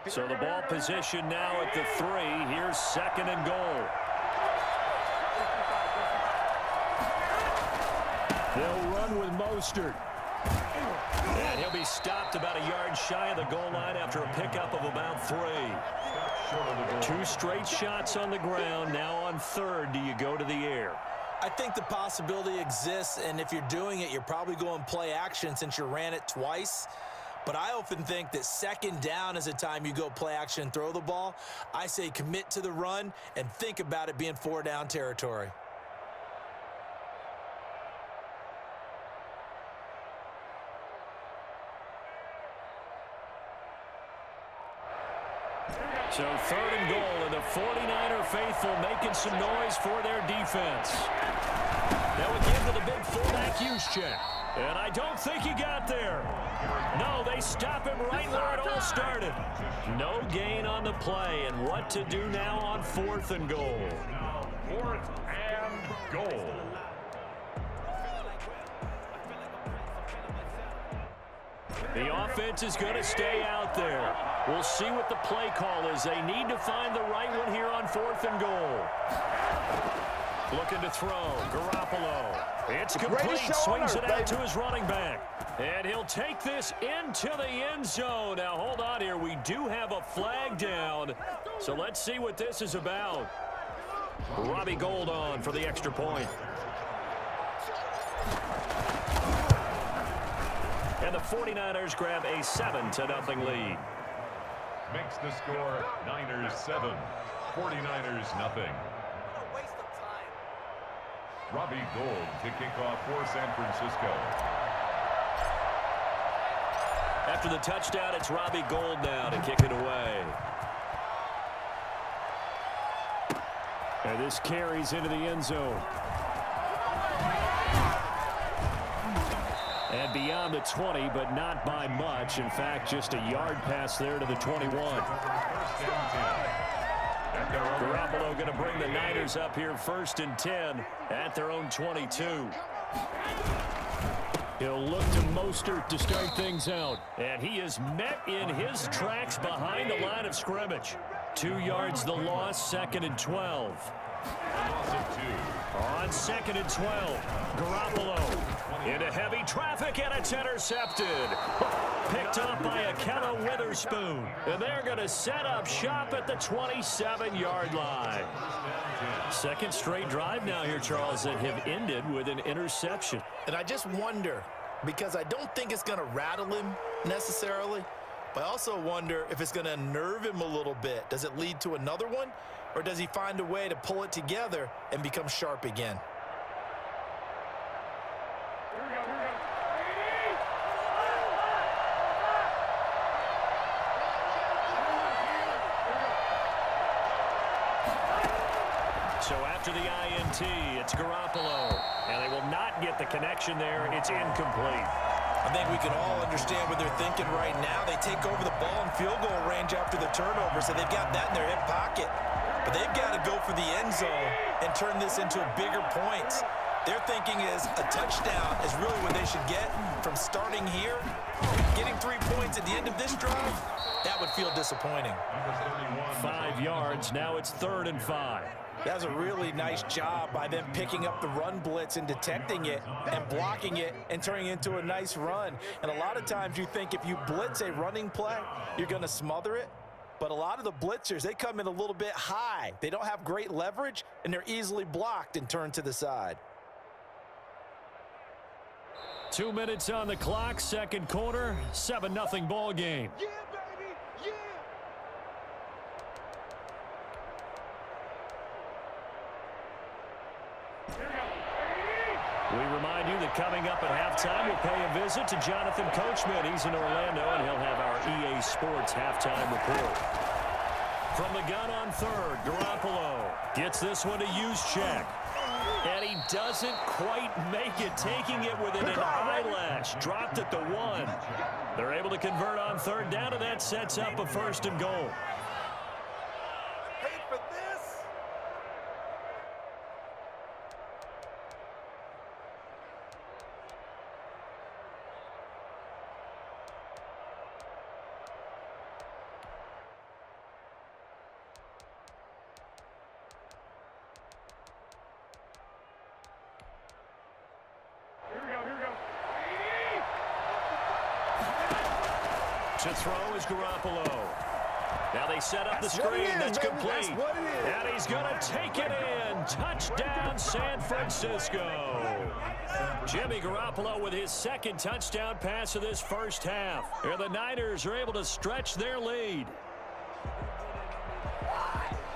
So the ball position now at the 3. Here's second and goal. They'll run with Mostert. And he'll be stopped about a yard shy of the goal line after a pickup of about 3. 2 straight shots on the ground. Now on third, do you go to the air? I think the possibility exists, and if you're doing it, you're probably going play action since you ran it twice. But I often think that second down is a time you go play action and throw the ball. I say commit to the run and think about it being 4-down territory. So third and goal, and the 49er faithful making some noise for their defense. Now again to the big fullback use check. And I don't think he got there. No, they stop him right where it all started. No gain on the play, and what to do now on fourth and goal. 4th and goal. The offense is going to stay out there. We'll see what the play call is. They need to find the right one here on fourth and goal. Looking to throw. Garoppolo. It's complete. Swings it out to his running back. And he'll take this into the end zone. Now, hold on here. We do have a flag down. So let's see what this is about. Robbie Gould on for the extra point. And the 49ers grab a 7-0 lead. Makes the score Niners 7, 49ers nothing. Robbie Gould to kick off for San Francisco. After the touchdown, it's Robbie Gould now to kick it away. And this carries into the end zone. And beyond the 20, but not by much. In fact, just a yard pass there to the 21. Garoppolo going to bring the Niners up here 1st and 10 at their own 22. He'll look to Mostert to start things out. And he is met in his tracks behind the line of scrimmage. 2 yards the loss, 2nd and 12. On 2nd and 12, Garoppolo into heavy traffic, and it's intercepted. Picked up by Akello Witherspoon. And they're going to set up shop at the 27-yard line. Second straight drive now here, Charles, that have ended with an interception. And I just wonder, because I don't think it's going to rattle him necessarily, but I also wonder if it's going to unnerve him a little bit. Does it lead to another one? Or does he find a way to pull it together and become sharp again? So after the INT, it's Garoppolo. And they will not get the connection there. It's incomplete. I think we can all understand what they're thinking right now. They take over the ball in field goal range after the turnover, so they've got that in their hip pocket. But they've got to go for the end zone and turn this into bigger points. Their thinking is a touchdown is really what they should get from starting here. Getting 3 points at the end of this drive, that would feel disappointing. 5 yards. Now it's 3rd and 5. That was a really nice job by them picking up the run blitz and detecting it and blocking it and turning it into a nice run. And a lot of times you think if you blitz a running play, you're going to smother it. But a lot of the blitzers, they come in a little bit high. They don't have great leverage, and they're easily blocked and turned to the side. 2 minutes on the clock, second quarter, 7-0 ball game. Yeah, baby, yeah. We remind you that coming up at halftime, we'll pay a visit to Jonathan Coachman. He's in Orlando, and he'll have our EA Sports halftime report. From the gun on third, Garoppolo gets this one to Juszczyk. And he doesn't quite make it, taking it within an eyelash. Dropped at the 1. They're able to convert on third down, and that sets up a 1st and goal. Paid for this. To throw is Garoppolo. Now they set up the screen. That's complete. And he's going to take it in. Touchdown, San Francisco. Jimmy Garoppolo with his second touchdown pass of this first half. Here the Niners are able to stretch their lead.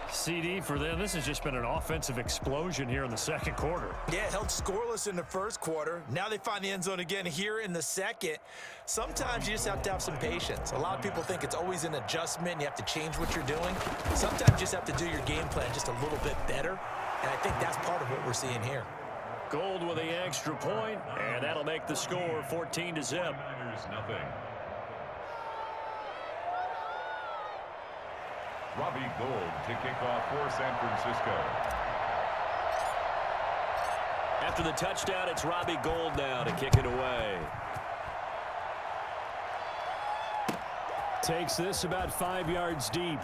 CD for them, this has just been an offensive explosion here in the second quarter. Yeah, held scoreless in the first quarter. Now they find the end zone again here in the second. Sometimes you just have to have some patience. A lot of people think it's always an adjustment. You have to change what you're doing. Sometimes you just have to do your game plan just a little bit better. And I think that's part of what we're seeing here. Gold with the extra point, and that'll make the score 14-0. Niners, nothing. Robbie Gould to kick off for San Francisco. After the touchdown, it's Robbie Gould now to kick it away. Takes this about 5 yards deep.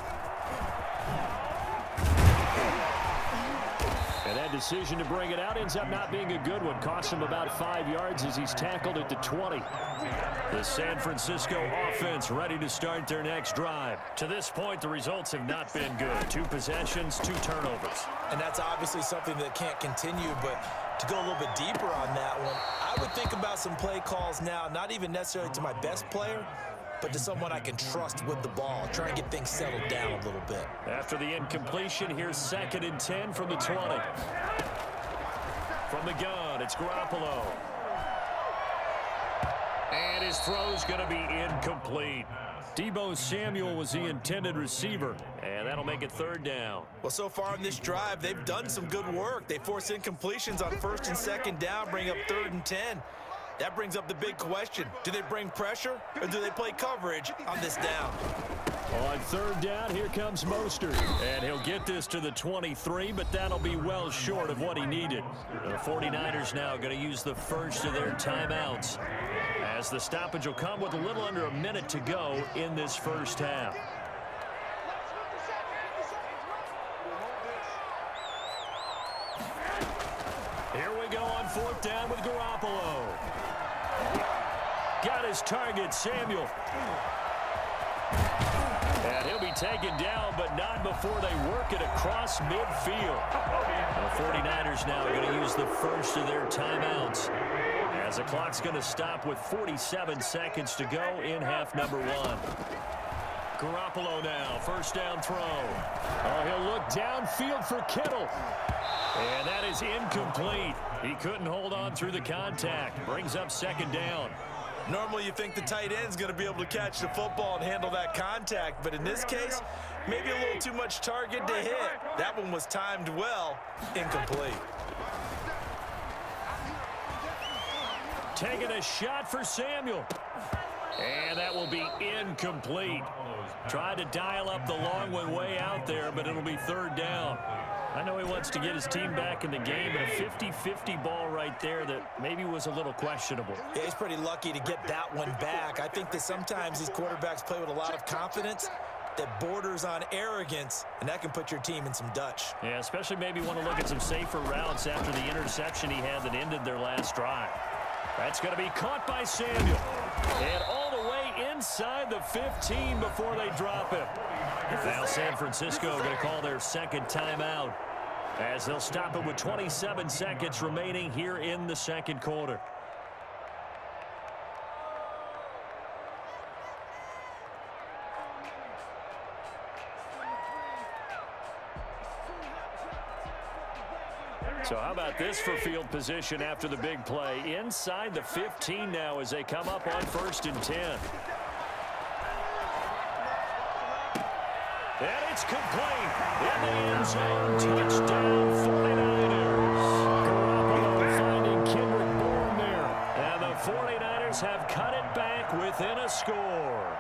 And that decision to bring it out ends up not being a good one. Costs him about 5 yards as he's tackled at the 20. The San Francisco offense ready to start their next drive. To this point, the results have not been good. 2 possessions, 2 turnovers. And that's obviously something that can't continue, but to go a little bit deeper on that one, I would think about some play calls now, not even necessarily to my best player, but to someone I can trust with the ball. Try and get things settled down a little bit. After the incompletion, here's 2nd and 10 from the 20. From the gun, it's Garoppolo. And his throw's going to be incomplete. Deebo Samuel was the intended receiver, and that'll make it 3rd down. Well, so far in this drive, they've done some good work. They force incompletions on 1st and 2nd down, bring up 3rd and 10. That brings up the big question. Do they bring pressure, or do they play coverage on this down? On 3rd down, here comes Mostert. And he'll get this to the 23, but that'll be well short of what he needed. The 49ers now going to use the first of their timeouts, as the stoppage will come with a little under a minute to go in this first half. Here we go on 4th down with Garoppolo. Got his target, Samuel. And he'll be taken down, but not before they work it across midfield. The 49ers now are going to use the first of their timeouts, as the clock's going to stop with 47 seconds to go in half number 1. Garoppolo now, 1st down throw. Oh, he'll look downfield for Kittle. And that is incomplete. He couldn't hold on through the contact. Brings up 2nd down. Normally you think the tight end's going to be able to catch the football and handle that contact, but in this case, maybe a little too much target to hit. That one was timed well, incomplete. Taking a shot for Samuel. And that will be incomplete. Tried to dial up the long one way out there, but it'll be 3rd down. I know he wants to get his team back in the game, but a 50-50 ball right there that maybe was a little questionable. Yeah, he's pretty lucky to get that one back. I think that sometimes these quarterbacks play with a lot of confidence that borders on arrogance, and that can put your team in some Dutch. Yeah, especially maybe want to look at some safer routes after the interception he had that ended their last drive. That's going to be caught by Samuel. And all the way inside the 15 before they drop him. Now San Francisco going to call their 2nd timeout, as they'll stop it with 27 seconds remaining here in the 2nd quarter. So how about this for field position after the big play? Inside the 15 now as they come up on 1st and 10. And it's complete. In the end zone, touchdown 49ers. Garoppolo finding Kendrick Bourne there. And the 49ers have cut it back within a score.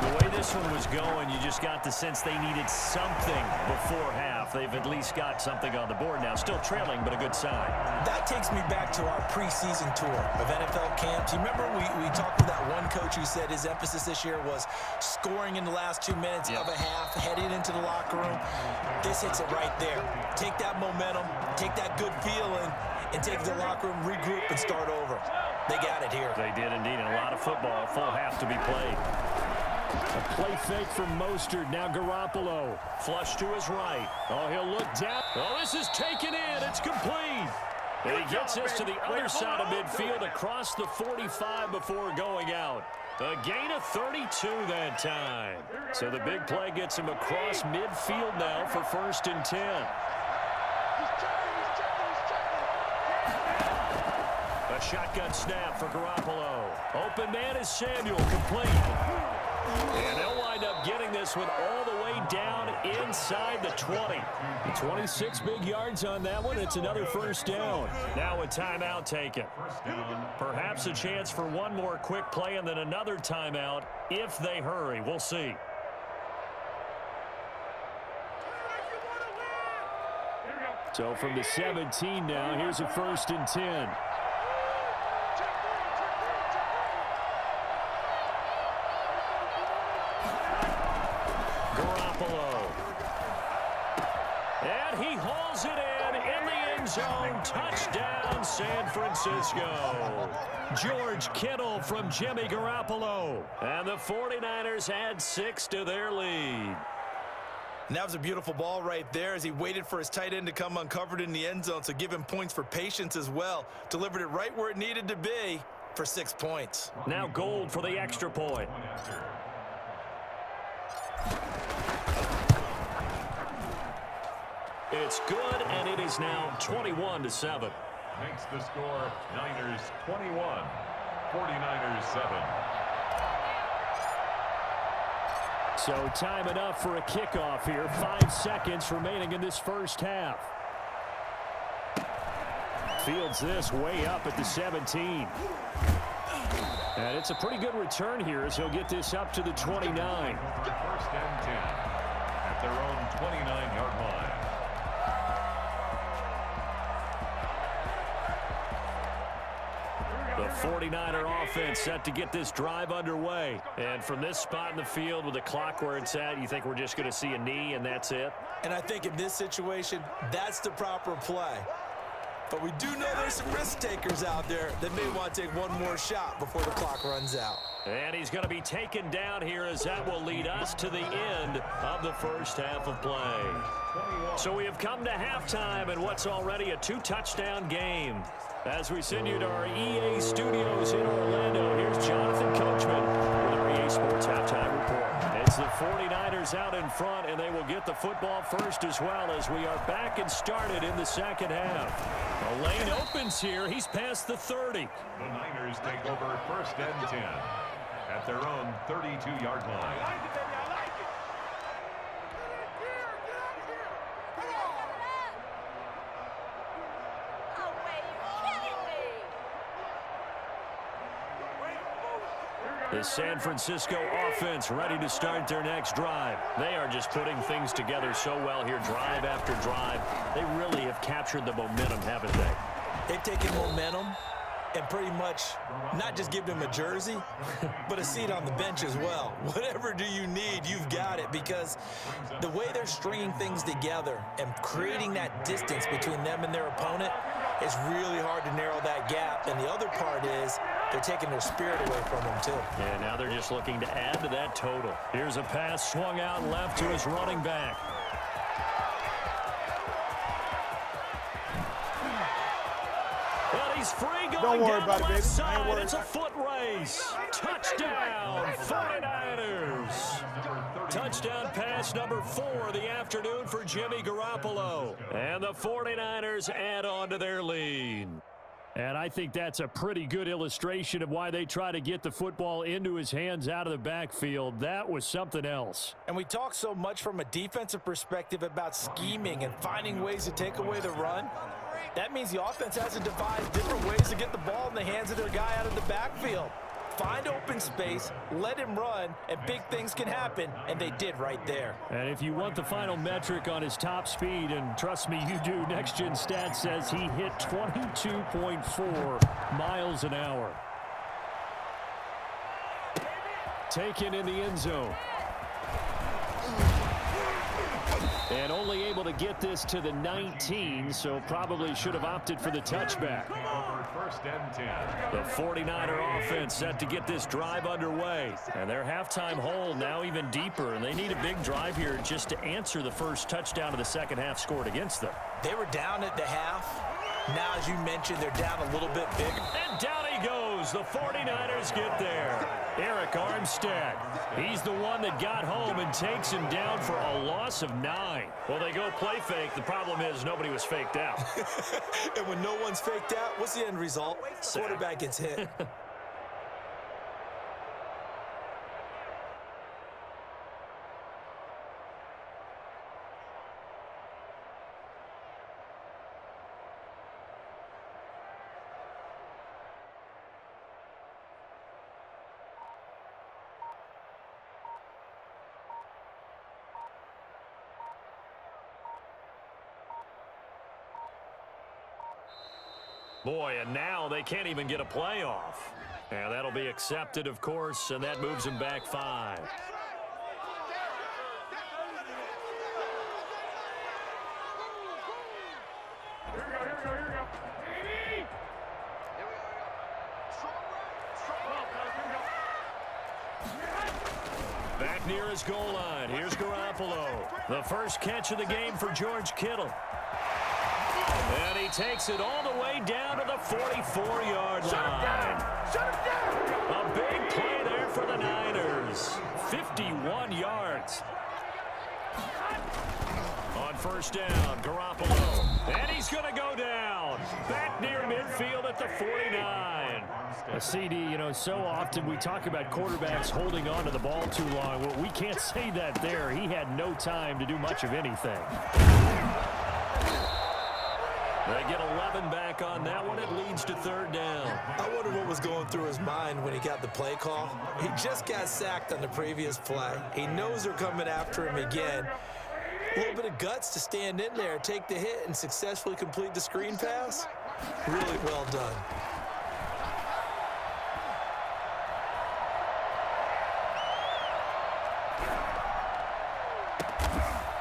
The way this one was going, you just got the sense they needed something before half. They've at least got something on the board now. Still trailing, but a good sign. That takes me back to our preseason tour of NFL camps. You remember we talked to that one coach who said his emphasis this year was scoring in the last 2 minutes of a half, heading into the locker room. This hits it right there. Take that momentum, take that good feeling, and take the locker room, regroup, and start over. They got it here. They did indeed, and a lot of football. Full half to be played. A play fake from Mostert. Now Garoppolo. Flush to his right. Oh, he'll look down. Oh, this is taken in. It's complete. And he gets this to the other side of midfield across the 45 before going out. A gain of 32 that time. So the big play gets him across midfield now for 1st and 10. A shotgun snap for Garoppolo. Open man is Samuel, complete. And they'll wind up getting this one all the way down inside the 20. 26 big yards on that one. It's another 1st down. Now a timeout taken. Perhaps a chance for one more quick play and then another timeout if they hurry. We'll see. So from the 17 now, here's a 1st and 10. And he hauls it in the end zone. Touchdown, San Francisco. George Kittle from Jimmy Garoppolo. And the 49ers add 6 to their lead. And that was a beautiful ball right there as he waited for his tight end to come uncovered in the end zone, so give him points for patience as well. Delivered it right where it needed to be for 6 points. Now Gold for the extra point. It's good, and it is now 21-7. Makes the score Niners 21, 49ers 7. So time enough for a kickoff here. 5 seconds remaining in this first half. Fields this way up at the 17. And it's a pretty good return here as he'll get this up to the 29. 1st and 10 at their own 29-yard line. The 49er offense set to get this drive underway. And from this spot in the field with the clock where it's at, you think we're just going to see a knee and that's it? And I think in this situation, that's the proper play. But we do know there's some risk takers out there that may want to take one more shot before the clock runs out. And he's going to be taken down here as that will lead us to the end of the first half of play. So we have come to halftime in what's already a 2-touchdown game. As we send you to our EA studios in Orlando, here's Jonathan Coachman with our EA Sports Halftime Report. It's the 49ers out in front, and they will get the football first as well as we are back and started in the second half. A lane opens here. He's past the 30. The Niners take over 1st and 10 at their own 32-yard line. The San Francisco offense ready to start their next drive. They are just putting things together so well here, drive after drive. They really have captured the momentum, haven't they? They've taken momentum and pretty much not just give them a jersey, but a seat on the bench as well. Whatever do you need, you've got it, because the way they're stringing things together and creating that distance between them and their opponent is really hard to narrow that gap. And the other part is they're taking their spirit away from them, too. And now they're just looking to add to that total. Here's a pass swung out left to his running back. And he's free going down the left side. It's a foot race. Touchdown, 49ers. Touchdown pass number 4 of the afternoon for Jimmy Garoppolo. And the 49ers add on to their lead. And I think that's a pretty good illustration of why they try to get the football into his hands out of the backfield. That was something else. And we talk so much from a defensive perspective about scheming and finding ways to take away the run. That means the offense has to devise different ways to get the ball in the hands of their guy out of the backfield. Find open space, let him run, and big things can happen, and they did right there. And if you want the final metric on his top speed, and trust me, you do, Next Gen Stats says he hit 22.4 miles an hour. Taken in the end zone. And only able to get this to the 19, so probably should have opted for the touchback. First and 10. The 49er offense set to get this drive underway. And their halftime hole now even deeper, and they need a big drive here just to answer the first touchdown of the second half scored against them. They were down at the half. Now, as you mentioned, they're down a little bit bigger. And down he goes. The 49ers get there. Eric Armstead. He's the one that got home and takes him down for a loss of 9. Well, they go play fake. The problem is nobody was faked out. And when no one's faked out, what's the end result? Quarterback gets hit. Boy, and now they can't even get a playoff. And that'll be accepted, of course, and that moves them back 5. Back near his goal line. Here's Garoppolo. The first catch of the game for George Kittle. And he takes it all the way down to the 44-yard line. A big play there for the Niners. 51 yards. On first down, Garoppolo. And he's going to go down. Back near midfield at the 49. A CD, you know, so often we talk about quarterbacks holding on to the ball too long. Well, we can't say that there. He had no time to do much of anything. They get 11 back on that one. It leads to third down. I wonder what was going through his mind when he got the play call. He just got sacked on the previous play. He knows they're coming after him again. A little bit of guts to stand in there, take the hit, and successfully complete the screen pass. Really well done.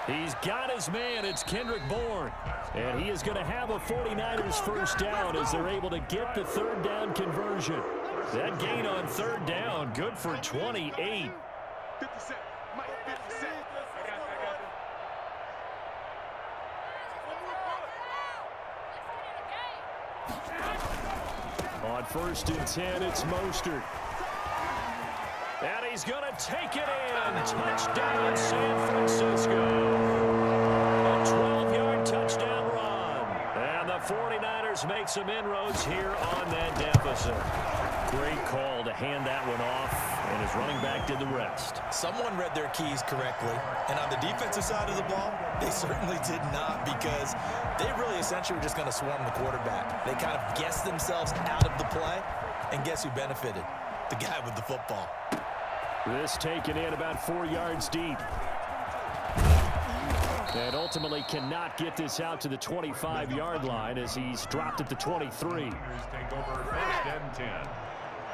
He's got his man. It's Kendrick Bourne. And he is going to have a 49ers first down as they're able to get the third down conversion. That gain on third down, good for 28. On first and 10, it's Mostert. And he's going to take it in. Touchdown, San Francisco. A 12-yard touchdown run. And the 49ers make some inroads here on that deficit. Great call to hand that one off, and his running back did the rest. Someone read their keys correctly, and on the defensive side of the ball, they certainly did not, because they really essentially were just going to swarm the quarterback. They kind of guessed themselves out of the play, and guess who benefited? The guy with the football. This taken in about 4 yards deep. And ultimately cannot get this out to the 25-yard line as he's dropped at the 23. Take over first and 10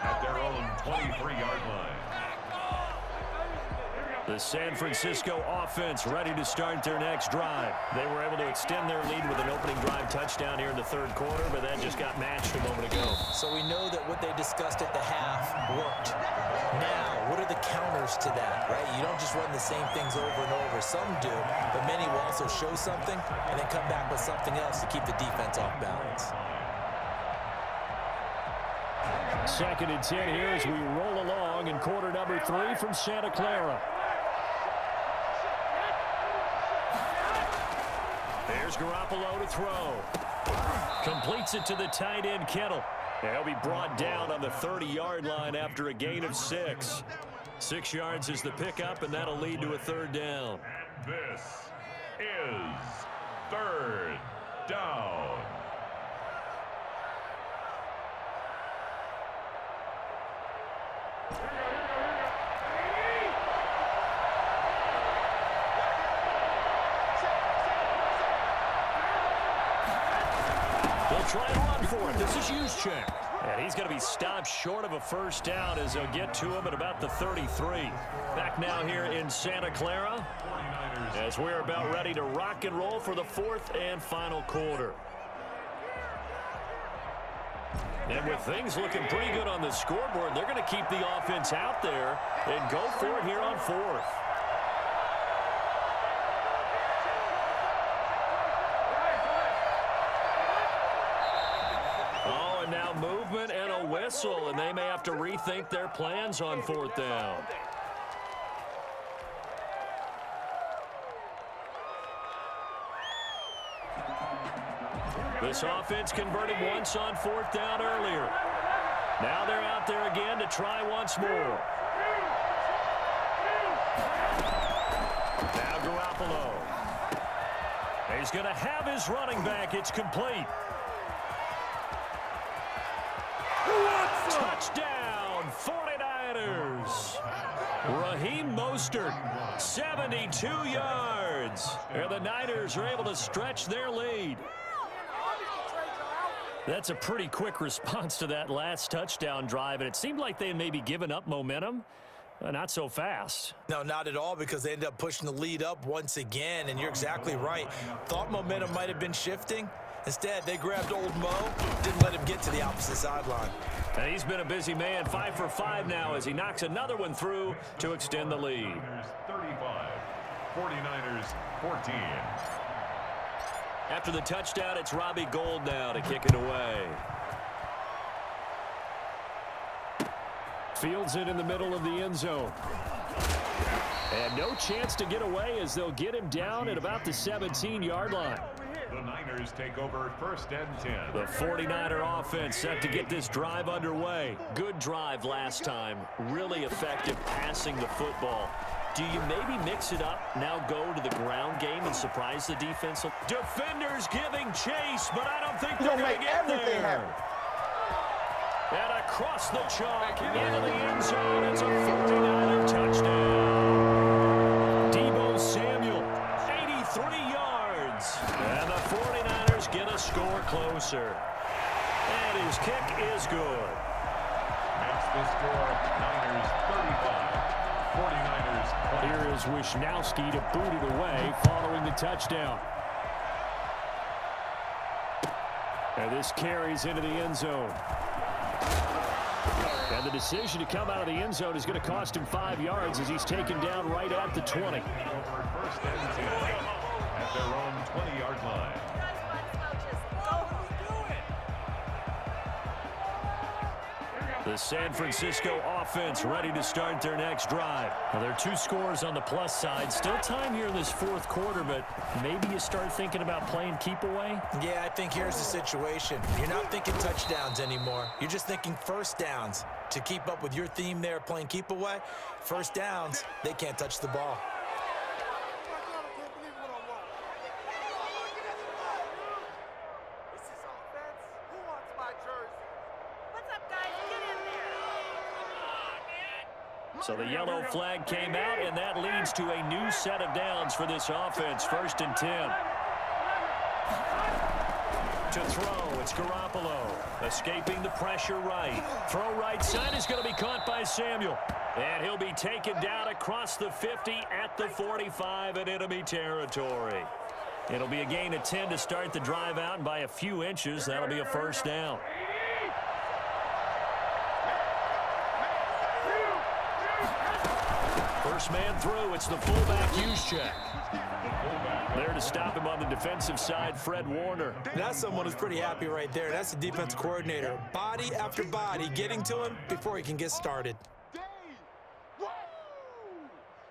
at their own 23-yard line. The San Francisco offense ready to start their next drive. They were able to extend their lead with an opening drive touchdown here in the third quarter, but that just got matched a moment ago. So we know that what they discussed at the half worked. Now, what are the counters to that, right? You don't just run the same things over and over. Some do, but many will also show something and then come back with something else to keep the defense off balance. Second and 10 here as we roll along in quarter number 3 from Santa Clara. There's Garoppolo to throw. Completes it to the tight end, Kittle. And he'll be brought down on the 30-yard line after a gain of 6. 6 yards is the pickup, and that'll lead to a third down. This is third down. They'll try and run for it. This is Juszczyk. And he's going to be stopped short of a first down as they'll get to him at about the 33. Back now here in Santa Clara. 49ers as we're about ready to rock and roll for the fourth and final quarter. And with things looking pretty good on the scoreboard, they're going to keep the offense out there and go for it here on fourth. Oh, and now movement and a whistle, and they may have to rethink their plans on fourth down. This offense converted once on fourth down earlier. Now they're out there again to try once more. Now Garoppolo. He's going to have his running back. It's complete. Touchdown, 49ers. Raheem Mostert, 72 yards. And the Niners are able to stretch their lead. That's a pretty quick response to that last touchdown drive, and it seemed like they had maybe given up momentum. Not so fast. No, not at all, because they ended up pushing the lead up once again, and you're exactly right. Thought momentum might have been shifting. Instead, they grabbed old Mo, didn't let him get to the opposite sideline. And he's been a busy man, 5 for 5 now as he knocks another one through to extend the lead. 35, 49ers 14. After the touchdown, it's Robbie Gould now to kick it away. Fields it in the middle of the end zone. And no chance to get away as they'll get him down at about the 17-yard line. The Niners take over first and 10. The 49er offense set to get this drive underway. Good drive last time. Really effective passing the football. Do you maybe mix it up, now go to the ground game and surprise the defense? Defenders giving chase, but I don't think they're going to get there. And across the chalk into the end zone. It's a 49er touchdown. Deebo Samuel, 83 yards. And the 49ers get a score closer. And his kick is good. That's the score. Niners 35, 49ers 20. Here is Wisnowski to boot it away following the touchdown. And this carries into the end zone. And the decision to come out of the end zone is going to cost him 5 yards as he's taken down right at the 20. Over first and 10 at their own 20-yard line. The San Francisco offense ready to start their next drive. Now, there are 2 scores on the plus side. Still time here in this fourth quarter, but maybe you start thinking about playing keep away? Yeah, I think here's the situation. You're not thinking touchdowns anymore. You're just thinking first downs. To keep up with your theme there, playing keep away, first downs, they can't touch the ball. So the yellow flag came out, and that leads to a new set of downs for this offense. First and 10. To throw, it's Garoppolo. Escaping the pressure right. Throw right side is going to be caught by Samuel. And he'll be taken down across the 50 at the 45 in enemy territory. It'll be a gain of 10 to start the drive out, and by a few inches, that'll be a first down. First man through, it's the fullback Juszczyk. There to stop him on the defensive side, Fred Warner. That's someone who's pretty happy right there. That's the defense coordinator. Body after body getting to him before he can get started.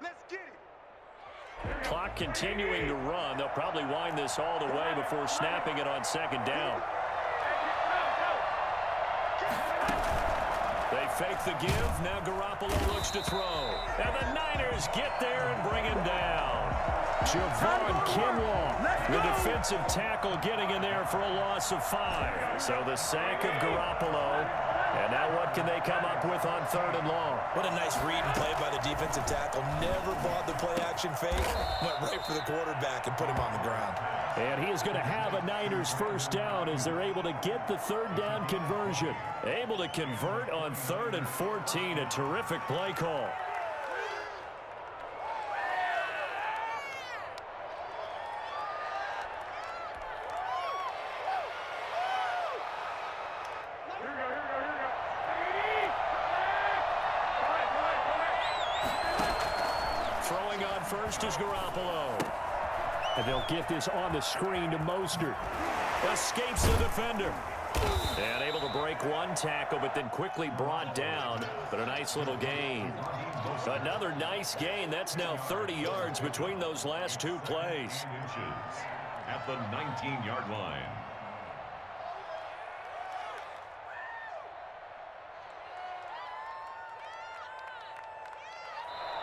Let's get it. Clock continuing to run. They'll probably wind this all the way before snapping it on second down. They fake the give. Now Garoppolo looks to throw. And the Niners get there and bring him down. Javon Kinlaw, the defensive tackle, getting in there for a loss of 5. So the sack of Garoppolo. And now what can they come up with on third and long? What a nice read and play by the defensive tackle. Never bought the play-action fake. Went right for the quarterback and put him on the ground. And he is going to have a Niners first down as they're able to get the third down conversion. Able to convert on 3rd and 14. A terrific play call. Throwing on first is Garoppolo. And they'll get this on the screen to Mostert. Escapes the defender. And able to break one tackle, but then quickly brought down. But a nice little gain. Another nice gain. That's now 30 yards between those last two plays. At the 19-yard line.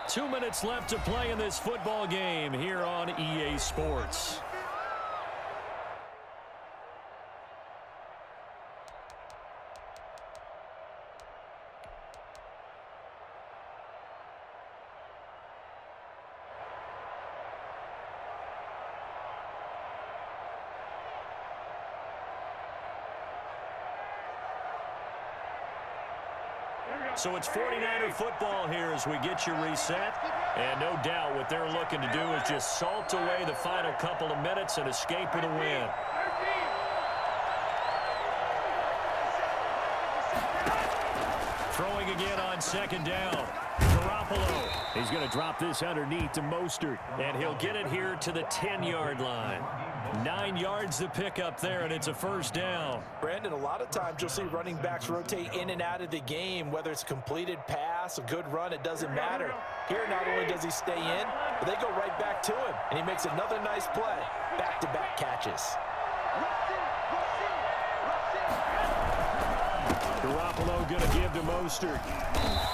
Two minutes left to play in this football game here on EA Sports. So it's 49er football here as we get you reset. And no doubt what they're looking to do is just salt away the final couple of minutes and escape with a win. Throwing again on second down. Garoppolo. He's going to drop this underneath to Mostert. And he'll get it here to the 10-yard line. 9 yards to pick up there, and it's a first down. Brandon, a lot of times you'll see running backs rotate in and out of the game, whether it's a completed pass, a good run, it doesn't matter. Here, not only does he stay in, but they go right back to him, and he makes another nice play. Back-to-back catches. Garoppolo going to give to Mostert.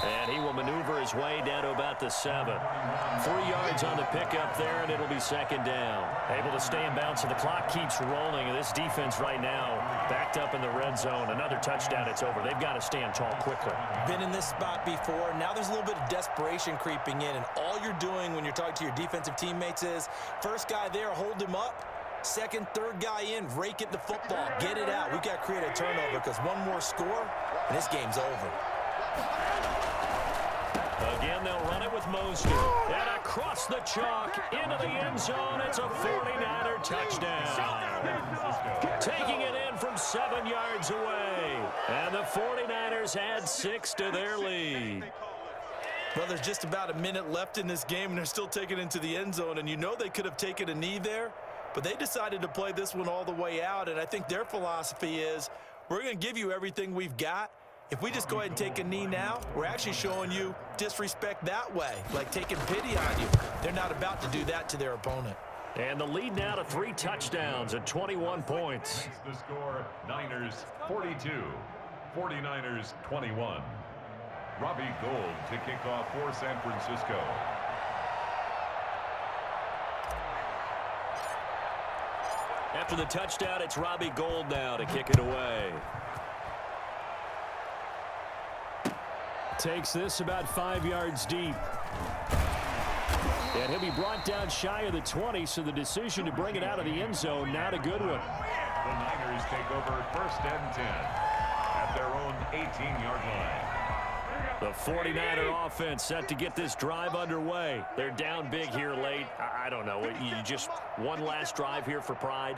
And he will maneuver his way down to about the 7. 3 yards on the pickup there, and it'll be second down. Able to stay in bounds, so the clock keeps rolling. And this defense right now backed up in the red zone. Another touchdown, it's over. They've got to stand tall quickly. Been in this spot before. Now there's a little bit of desperation creeping in, and all you're doing when you're talking to your defensive teammates is, first guy there, hold him up. Second, third guy in, rake it the football, get it out. We've got to create a turnover because one more score, and this game's over. Again, they'll run it with Mostert. And across the chalk, into the end zone. It's a 49er touchdown. Taking it in from 7 yards away. And the 49ers add 6 to their lead. Well, there's just about a minute left in this game, and they're still taking it into the end zone. And you know they could have taken a knee there, but they decided to play this one all the way out. And I think their philosophy is, we're going to give you everything we've got. If we just go ahead and take a knee now, we're actually showing you disrespect that way, like taking pity on you. They're not about to do that to their opponent. And the lead now to 3 touchdowns and 21 points. The score, Niners 42, 49ers 21. Robbie Gould to kick off for San Francisco. After the touchdown, it's Robbie Gould now to kick it away. Takes this about 5 yards deep. And he'll be brought down shy of the 20, so the decision to bring it out of the end zone, not a good one. The Niners take over first and 10 at their own 18-yard line. The 49er offense set to get this drive underway. They're down big here late. I don't know. You just one last drive here for pride?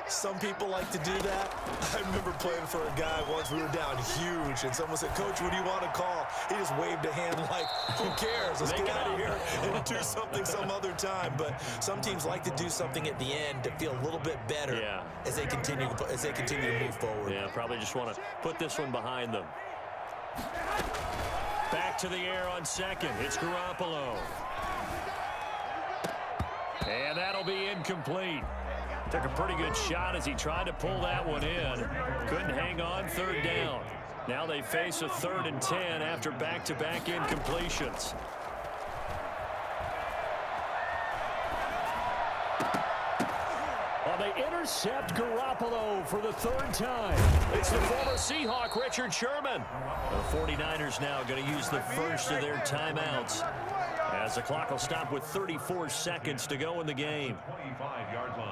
Some people like to do that. I remember playing for a guy once. We were down huge, and someone said, "Coach, what do you want to call?" He just waved a hand like, who cares? Let's get out of here and do something some other time. But some teams like to do something at the end to feel a little bit better as they continue to move forward. Yeah, probably just want to put this one behind them. Back to the air on second. It's Garoppolo. And that'll be incomplete. Took a pretty good shot as he tried to pull that one in. Couldn't hang on, third down. Now they face a 3rd and 10 after back-to-back incompletions. They intercept Garoppolo for the 3rd time. It's the former Seahawk, Richard Sherman. The 49ers now going to use the first of their timeouts, as the clock will stop with 34 seconds to go in the game. 25-yard line.